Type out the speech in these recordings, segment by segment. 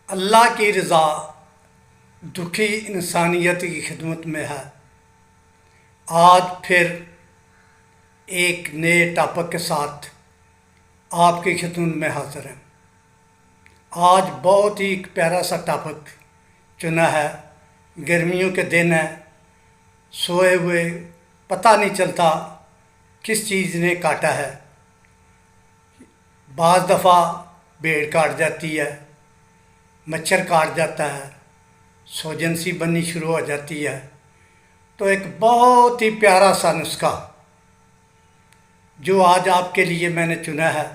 اللہ کی رضا دکھی انسانیت کی خدمت میں ہے۔ آج پھر ایک نئے ٹاپک کے ساتھ آپ کی خدمت میں حاضر ہیں۔ آج بہت ہی ایک پیارا سا ٹاپک چنا ہے۔ گرمیوں کے دن ہیں، سوئے ہوئے پتہ نہیں چلتا کس چیز نے کاٹا ہے۔ بعض دفعہ بھیڑ کاٹ جاتی ہے، مچھر کاٹ جاتا ہے، سوجن سی بننی شروع ہو جاتی ہے۔ تو ایک بہت ہی پیارا سا نسخہ جو آج آپ کے لیے میں نے چنا ہے،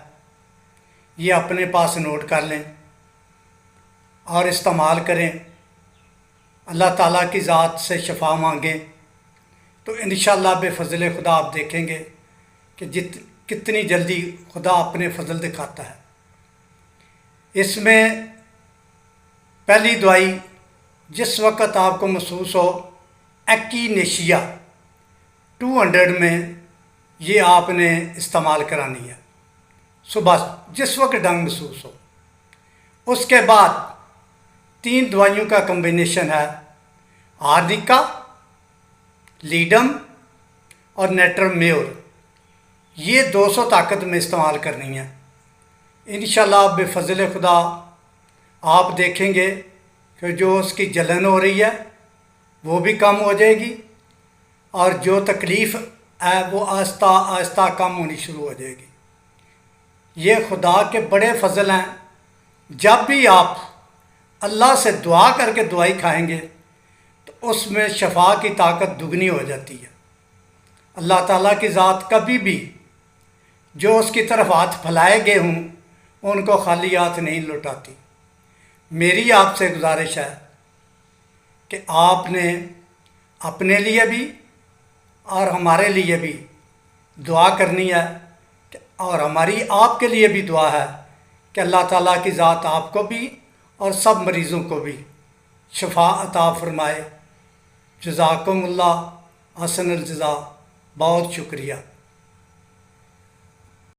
یہ اپنے پاس نوٹ کر لیں اور استعمال کریں۔ اللہ تعالیٰ کی ذات سے شفا مانگیں تو انشاءاللہ بفضل خدا آپ دیکھیں گے کہ کتنی جلدی خدا اپنے فضل دکھاتا ہے۔ اس میں پہلی دعائی جس وقت آپ کو محسوس ہو ایکینیشیا 200 میں یہ آپ نے استعمال کرانی ہے، صبح جس وقت ڈنگ محسوس ہو۔ اس کے بعد 3 دوائیوں کا کمبینیشن ہے، آرنیکا، لیڈم اور نیٹر میور۔ یہ 200 طاقت میں استعمال کرنی ہے۔ انشاءاللہ بفضل خدا آپ دیکھیں گے کہ جو اس کی جلن ہو رہی ہے وہ بھی کم ہو جائے گی، اور جو تکلیف ہے وہ آہستہ آہستہ کم ہونی شروع ہو جائے گی۔ یہ خدا کے بڑے فضل ہیں۔ جب بھی آپ اللہ سے دعا کر کے دوائی کھائیں گے تو اس میں شفا کی طاقت دگنی ہو جاتی ہے۔ اللہ تعالیٰ کی ذات کبھی بھی جو اس کی طرف ہاتھ پھیلائے گئے ہوں ان کو خالی ہاتھ نہیں لوٹاتی۔ میری آپ سے گزارش ہے کہ آپ نے اپنے لیے بھی اور ہمارے لیے بھی دعا کرنی ہے، اور ہماری آپ کے لیے بھی دعا ہے کہ اللہ تعالیٰ کی ذات آپ کو بھی اور سب مریضوں کو بھی شفا عطا فرمائے۔ جزاکم اللہ، حسن الجزا، بہت شکریہ۔